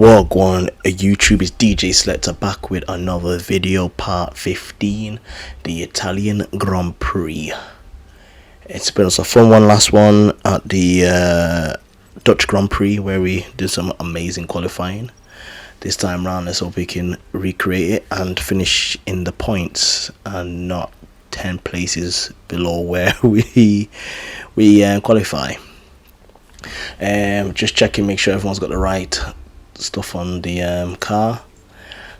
Wagwan, YouTube is DJ Selector back with another video, part 15, the Italian Grand Prix. It's been a fun one, last one at the Dutch Grand Prix where we did some amazing qualifying. This time round, let's hope we can recreate it and finish in the points and not 10 places below where we qualify. Just checking, make sure everyone's got the right stuff on the car.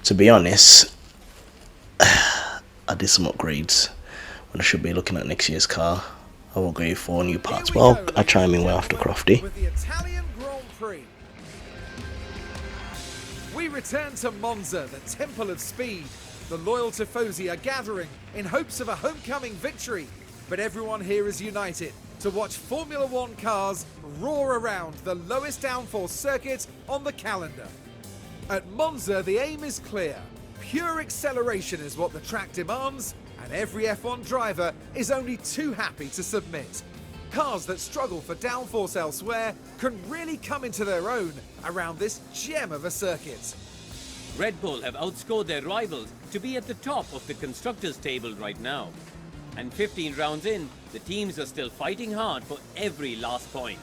To be honest, I did some upgrades when I should be looking at next year's car. I will go for new parts. Well, I chime in well after Crofty. With the Italian Grand Prix. We return to Monza, the temple of speed. The loyal tifosi are gathering in hopes of a homecoming victory, but everyone here is united to watch Formula One cars roar around the lowest downforce circuit on the calendar. At Monza, the aim is clear. Pure acceleration is what the track demands, and every F1 driver is only too happy to submit. Cars that struggle for downforce elsewhere can really come into their own around this gem of a circuit. Red Bull have outscored their rivals to be at the top of the constructors' table right now. And 15 rounds in, the teams are still fighting hard for every last point.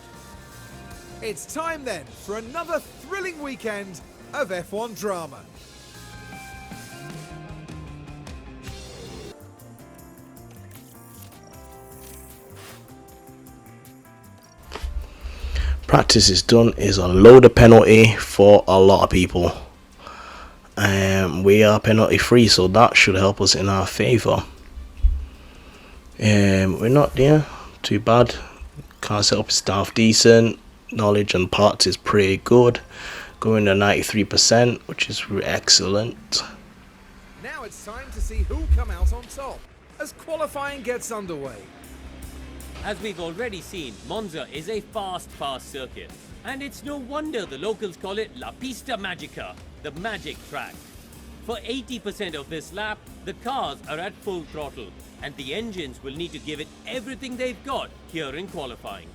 It's time then for another thrilling weekend of F1 drama. Practice is done. Is a load of penalty for a lot of people. We are penalty free, so that should help us in our favour. We're not there too bad. Car setup is half decent. Knowledge and parts is pretty good. Going to 93%, which is excellent. Now it's time to see who'll come out on top as qualifying gets underway. As we've already seen, Monza is a fast circuit. And it's no wonder the locals call it La Pista Magica, the magic track. For 80% of this lap, the cars are at full throttle, and the engines will need to give it everything they've got here in qualifying.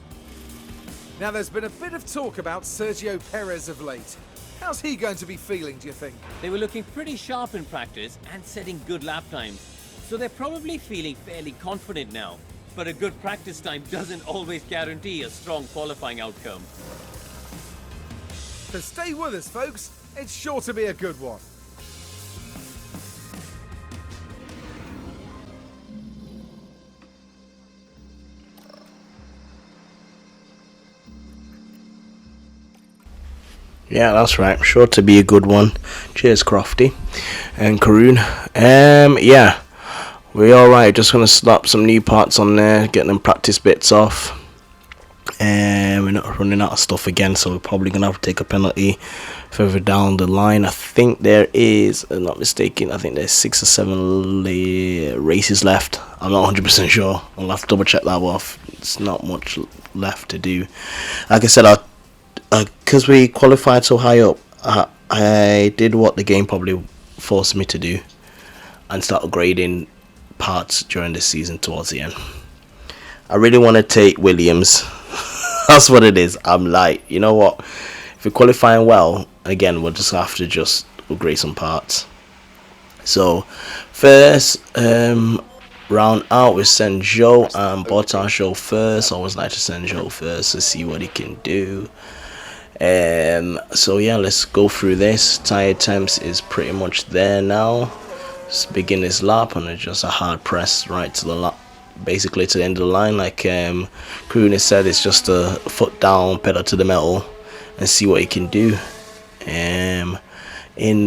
Now there's been a bit of talk about Sergio Perez of late. How's he going to be feeling, do you think? They were looking pretty sharp in practice and setting good lap times, so they're probably feeling fairly confident now. But a good practice time doesn't always guarantee a strong qualifying outcome. So stay with us, folks. It's sure to be a good one. Yeah, that's right. Sure to be a good one. Cheers, Crofty and Karoon. Yeah, we're all right. Just gonna slap some new parts on there, get them practice bits off. We're not running out of stuff again, so we're probably gonna have to take a penalty further down the line. I think there is, I'm not mistaken, I think there's 6 or 7 races left. I'm not 100% sure. I'll have to double check that off. It's not much left to do. Like I said, because we qualified so high up, I did what the game probably forced me to do and start upgrading parts during this season towards the end. I really want to take Williams. That's what it is. I'm like, you know what, if we're qualifying well, again, we'll just have to just upgrade some parts. So first round out, we send Joe and Bottas show first. I always like to send Joe first to see what he can do. So yeah, let's go through this. Tire temps is pretty much there now. Just begin this lap, and it's just a hard press right to the lap, basically to the end of the line. Like Kroon said, it's just a foot down, pedal to the metal, and see what he can do. In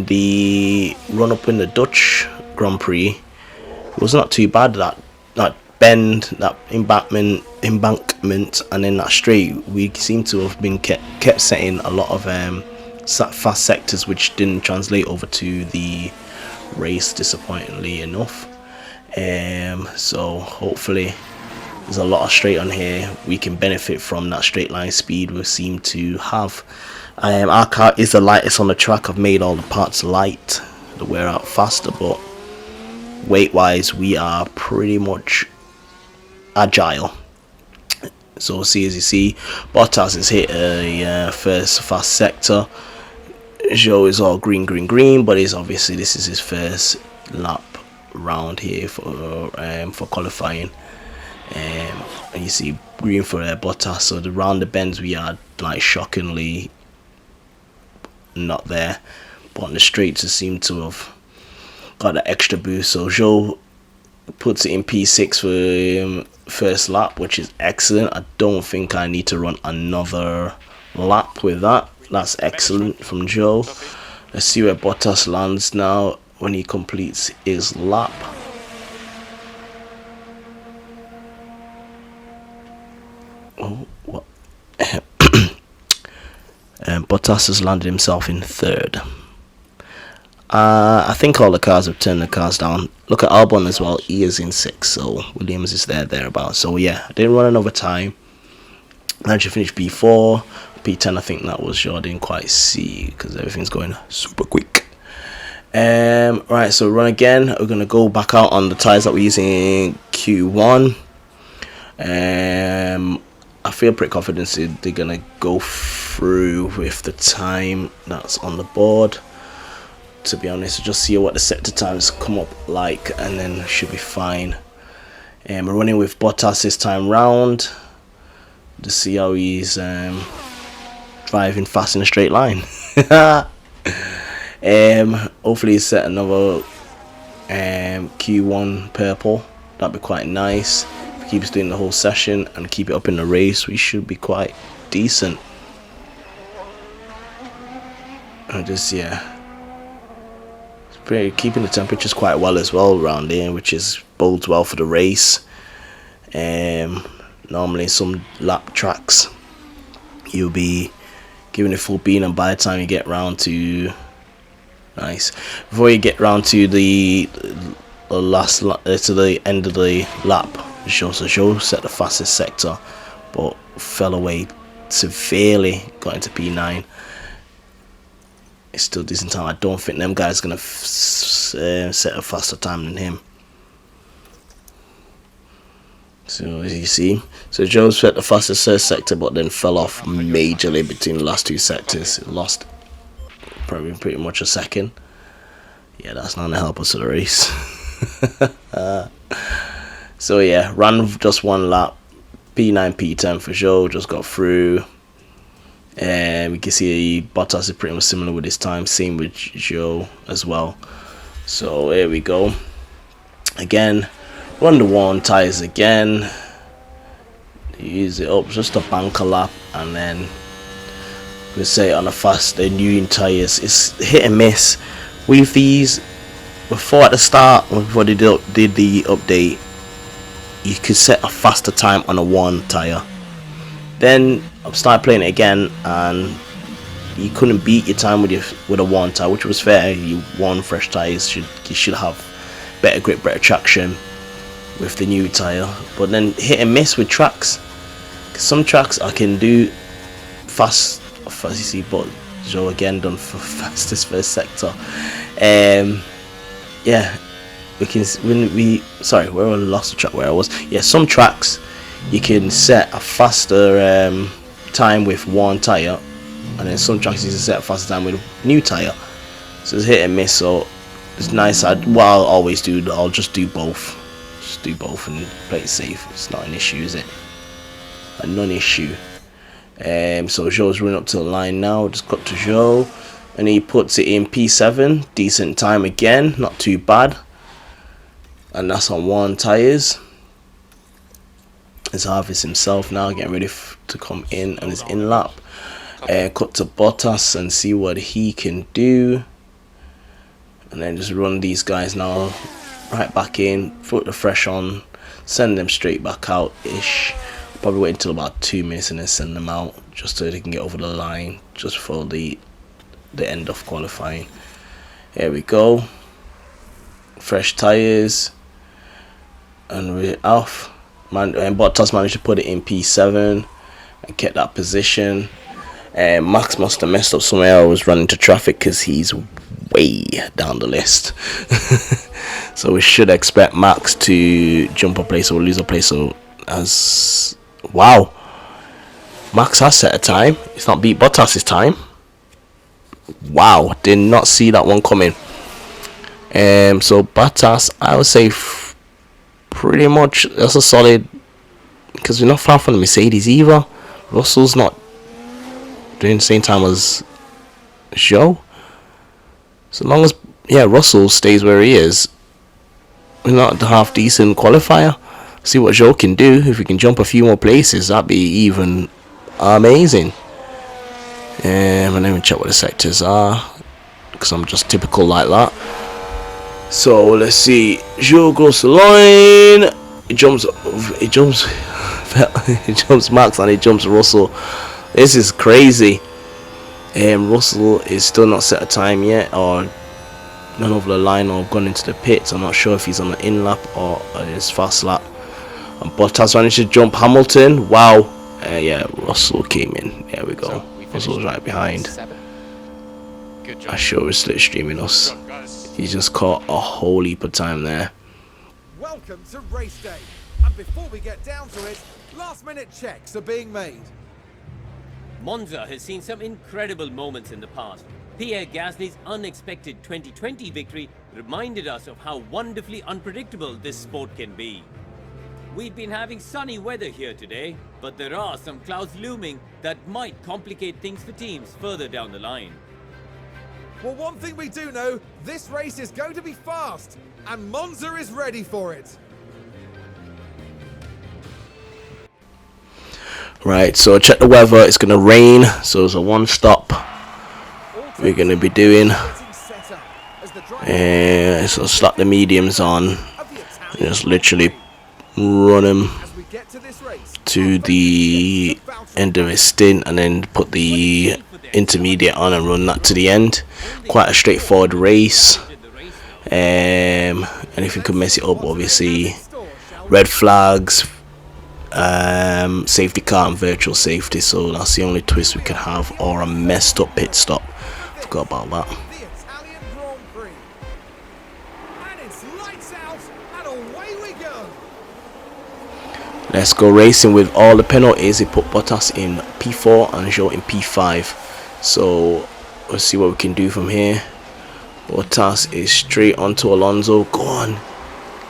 the run up in the Dutch Grand Prix, it was not too bad. That bend, that embankment, and then that straight, we seem to have been kept setting a lot of fast sectors, which didn't translate over to the race, disappointingly enough. So hopefully there's a lot of straight on here. We can benefit from that straight line speed we seem to have. Our car is the lightest on the track. I've made all the parts light to wear out faster, but weight wise we are pretty much agile. So as you see, Bottas has hit a first fast sector. Joe is all green, green, green, but he's obviously this is his first lap round here for qualifying. And you see green for Bottas. So the round the bends we are like shockingly not there, but on the straights it seemed to have got an extra boost. So Joe puts it in P6 for first lap, which is excellent. I don't think I need to run another lap with that. That's excellent from Joe. Let's see where Bottas lands now when he completes his lap. Oh, what? Bottas has landed himself in third. I think all the cars have turned the cars down. Look at Albon as well. He is in 6th, so Williams is thereabouts. So yeah, I didn't run another time. Managed to finish P4. P10, I think that was sure. I didn't quite see because everything's going super quick. Right, so run again. We're gonna go back out on the tires that we're using in Q1. I feel pretty confident they're gonna go through with the time that's on the board. To be honest, just see what the sector times come up like, and then should be fine. We're running with Bottas this time round to see how he's driving fast in a straight line. Hopefully he's set another Q1 purple. That'd be quite nice. If he keeps doing the whole session and keep it up in the race, we should be quite decent. And just keeping the temperatures quite well as well around here, which is bodes well for the race. Normally some lap tracks you'll be giving it full bean, and by the time you get round to before you get round to the last to the end of the lap, Joe set the fastest sector but fell away severely, got into P9. It's still decent time. I don't think them guys are gonna set a faster time than him. So as you see, so Joe set the fastest sector, but then fell off majorly between the last two sectors. It lost probably pretty much a second. Yeah, that's not gonna help us to the race. So yeah, ran just one lap. P9, P10 for Joe. Just got through. We can see Bottas is pretty much similar with his time, same with Joe as well. So here we go. Again, run the one tires again. Use it up just a banker lap, and then we say on a fast, the new tires. It's hit and miss with these. Before at the start, before they did the update, you could set a faster time on a one tire. Then I started playing it again, and you couldn't beat your time with a one tire, which was fair. You one fresh tires, you should have better grip, better traction with the new tire. But then hit and miss with tracks. Some tracks I can do fast you see, but Joe again done for fastest first sector. Yeah, we can sorry, where I lost the track where I was. Yeah, some tracks you can set a faster time with one tire, and then some tracks you can set a faster time with a new tire. So it's hit and miss. So it's nice. What I'll always do, I'll just do both. Just do both and play it safe. It's not an issue, is it? A non-issue. So Joe's running up to the line now. Just cut to Joe, and he puts it in P7. Decent time again, not too bad. And that's on one tires. It's Harvest himself now, getting ready to come in on his in lap. Cut to Bottas and see what he can do, and then just run these guys now right back in, put the fresh on, send them straight back out ish. Probably wait until about 2 minutes and then send them out, just so they can get over the line just for the end of qualifying. Here we go, fresh tires, and we're off. And Bottas managed to put it in P7 and kept that position. Max must have messed up somewhere. I was running into traffic because he's way down the list. So we should expect Max to jump a place or lose a place. So wow, Max has set a time. It's not beat Bottas's time. Wow, did not see that one coming. So Bottas, I would say pretty much that's a solid, because we're not far from the Mercedes either. Russell's not doing the same time as Joe. So long as Russell stays where he is, we're not a half decent qualifier. See what Joe can do. If we can jump a few more places, that'd be even amazing. And let me check what the sectors are, because I'm just typical like that. So let's see. Joe goes to the line. He jumps he jumps Max and he jumps Russell. This is crazy. Russell is still not set a time yet, or none over the line, or gone into the pits. I'm not sure if he's on the in lap or his fast lap. And Bottas managed to jump Hamilton. Wow. Yeah, Russell came in. There we go. So Russell's right behind. I sure is slipstreaming us. He just caught a whole heap of time there. Welcome to race day. And before we get down to it, last minute checks are being made. Monza has seen some incredible moments in the past. Pierre Gasly's unexpected 2020 victory reminded us of how wonderfully unpredictable this sport can be. We've been having sunny weather here today, but there are some clouds looming that might complicate things for teams further down the line. Well, one thing we do know, this race is going to be fast, and Monza is ready for it. Right, so check the weather. It's going to rain, so there's a one stop we're going to be doing. And so slap the mediums on. Just literally run him to the end of his stint, and then put the intermediate on and run that to the end. Quite a straightforward race. And if you could mess it up, obviously red flags, safety car and virtual safety, so that's the only twist we could have, or a messed up pit stop. Forgot about that. Let's go racing with all the penalties. He put Bottas in P4 and Joe in P5. So let's see what we can do from here. Bottas is straight onto Alonso. Go on.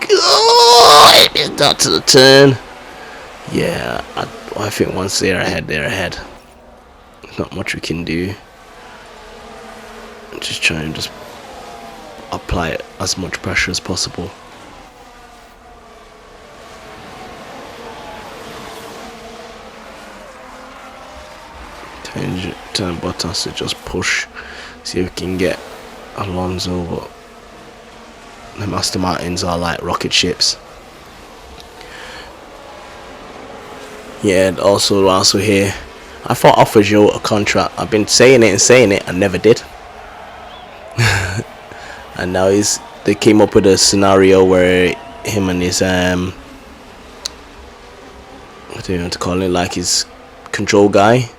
Go! Missed that to the turn. Yeah, I think once they're ahead, they're ahead. Not much we can do. Just try and just apply as much pressure as possible. Turn Bottas to just push, see if we can get Alonso, but the Master Martins are like rocket ships. Yeah, and also whilst we're here, I thought offer Joe a contract. I've been saying it, I never did. And now they came up with a scenario where him and his what do you want to call it, like his control guy,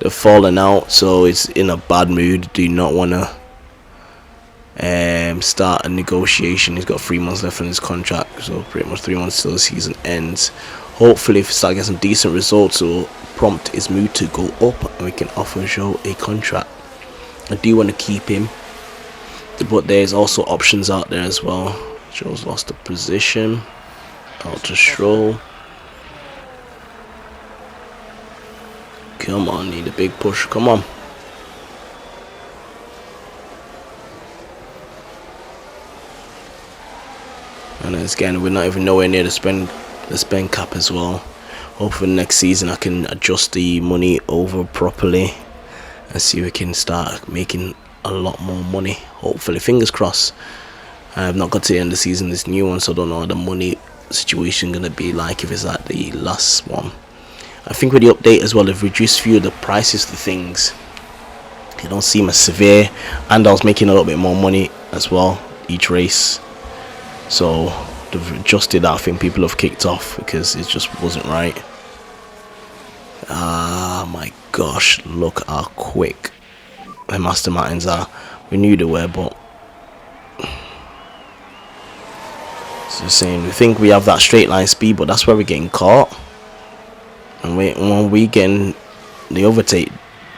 they've fallen out, so he's in a bad mood. Do not want to start a negotiation. He's got 3 months left on his contract, so pretty much 3 months till the season ends. Hopefully if we start getting some decent results, it will prompt his mood to go up and we can offer Joe a contract. I do want to keep him, but there's also options out there as well. Joe's lost the position out to Stroll. Come on, need a big push. Come on. And again, we're not even nowhere near the spend cap as well. Hopefully next season I can adjust the money over properly and see if we can start making a lot more money. Hopefully, fingers crossed. I have not got to the end of the season, this new one, so I don't know what the money situation gonna be like if it's like the last one. I think with the update as well, they've reduced few of the prices to things. They don't seem as severe, and I was making a little bit more money as well each race. So they've adjusted that. I think people have kicked off because it just wasn't right. Ah my gosh, look how quick the Master Martins are. We knew they were, but it's the same. We think we have that straight line speed, but that's where we're getting caught. And when we getting the overtake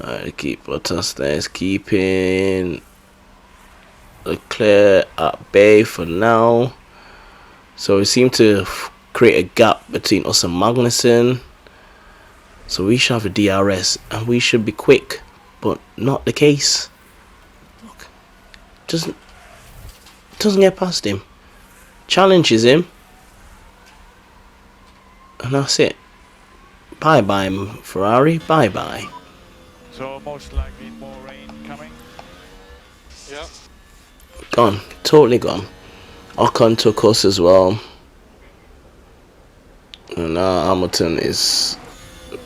Alright, keep Bottas there. It's keeping Leclerc at bay for now. So we seem to create a gap between us and Magnussen. So we should have a DRS and we should be quick, but not the case. Look, doesn't get past him. Challenges him, and that's it. Bye bye, Ferrari. Bye bye. So most likely more rain coming. Yeah. Gone, totally gone. Ocon took us as well, and now Hamilton is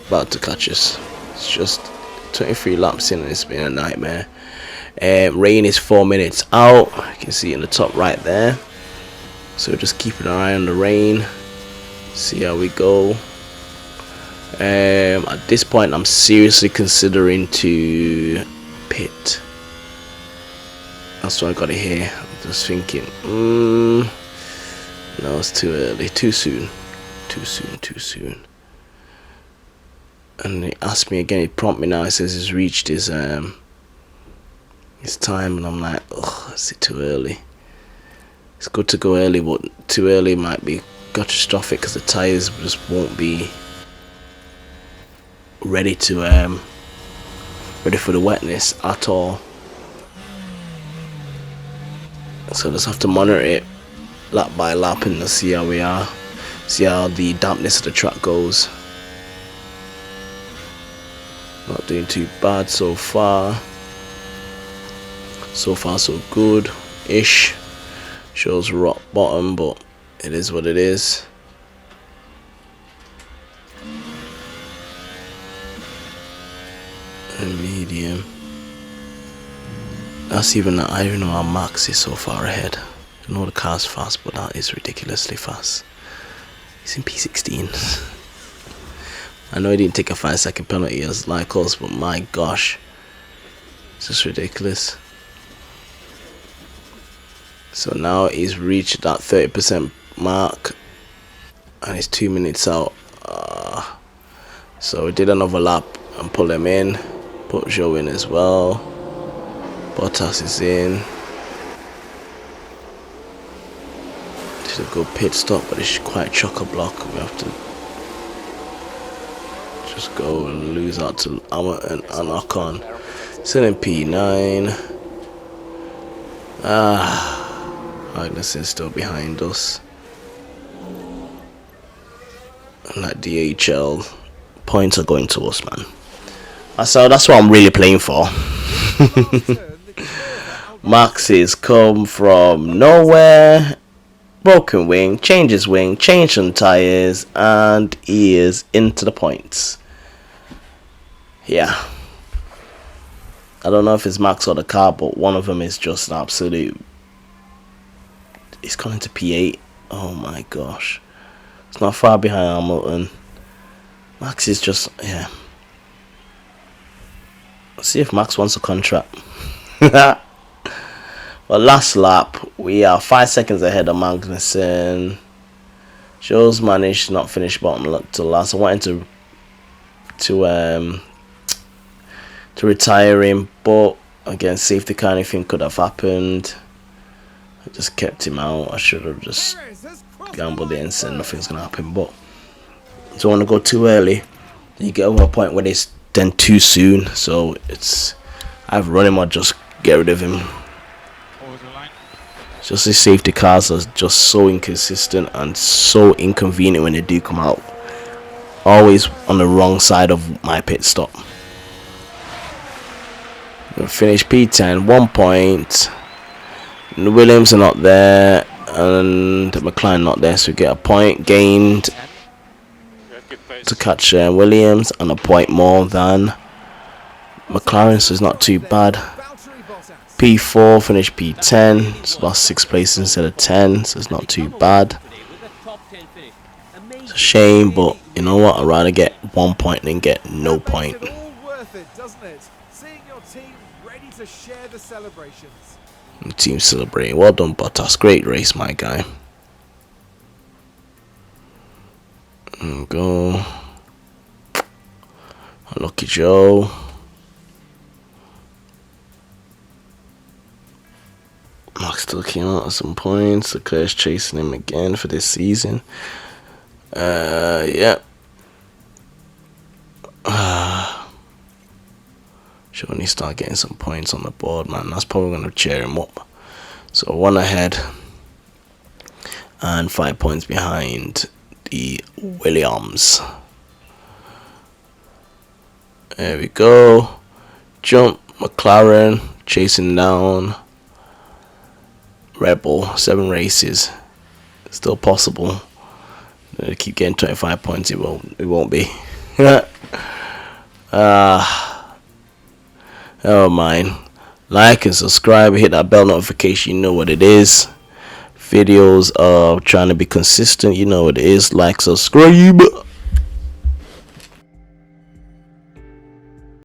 about to catch us. It's just 23 laps in and it's been a nightmare. Rain is 4 minutes out. You can see in the top right there. So just keeping an eye on the rain. See how we go. At this point I'm seriously considering to pit. That's what I got it here. I'm just thinking, no, it's too early, too soon. And he asked me again, he prompted me now, he says he's reached his time, and I'm like, oh, is it too early? It's good to go early, but too early might be catastrophic because the tyres just won't be ready to ready for the wetness at all. So just have to monitor it lap by lap and see how we are, see how the dampness of the track goes. Not doing too bad so far. So far so good ish. Shows rock bottom, but it is what it is. And medium. That's even, I don't even know how Max is so far ahead. I know the car's fast, but that is ridiculously fast. He's in P16. I know he didn't take a 5-second penalty as like us, but my gosh, it's just ridiculous. So now he's reached that 30% mark and he's 2 minutes out. So we did another lap and pull him in, put Joe in as well. Bottas is in. Did a good pit stop, but it's quite chock-a-block. We have to just go and lose out to Hamilton and Ocon. Still in P9. Magnussen's still behind us. And that DHL points are going to us, man. So that's what I'm really playing for. Max has come from nowhere, broken wing, changed his wing, changed some tyres, and he is into the points. Yeah. I don't know if it's Max or the car, but one of them is just an absolute. He's gone into P8. Oh my gosh. It's not far behind Hamilton. Max is just, yeah. Let's see if Max wants a contract. Well, last lap, we are 5 seconds ahead of Magnussen. Joe's managed to not finish bottom to last. I wanted to retire him, but again, safety car, anything could have happened. I just kept him out. I should have just gambled it and said nothing's gonna happen, but I don't want to go too early. You get over a point where it's then too soon, so it's I've run him or just get rid of him. Just these safety cars are just so inconsistent and so inconvenient when they do come out. Always on the wrong side of my pit stop. We'll finish P10, 1 point. The Williams are not there, and the McLaren not there, so we get a point gained to catch Williams and a point more than McLaren, so it's not too bad. P4 finished P10, so lost 6 places instead of 10, so it's not too bad. It's a shame, but you know what? I'd rather get 1 point than get no point. It's all worth it, doesn't it? Seeing your team ready to share the celebrations. Team celebrating. Well done, Bottas. Great race, my guy. And go. Unlucky Joe. Still came out with some points. Leclerc's chasing him again for this season. Yeah. Should only start getting some points on the board, man. That's probably going to cheer him up. So 1 ahead and 5 points behind the Williams. There we go. Jump. McLaren chasing down Red Bull. 7 races. Still possible. Keep getting 25 points. It won't be. Never mind. Like and subscribe. Hit that bell notification. You know what it is. Videos of trying to be consistent. You know what it is. Like, subscribe.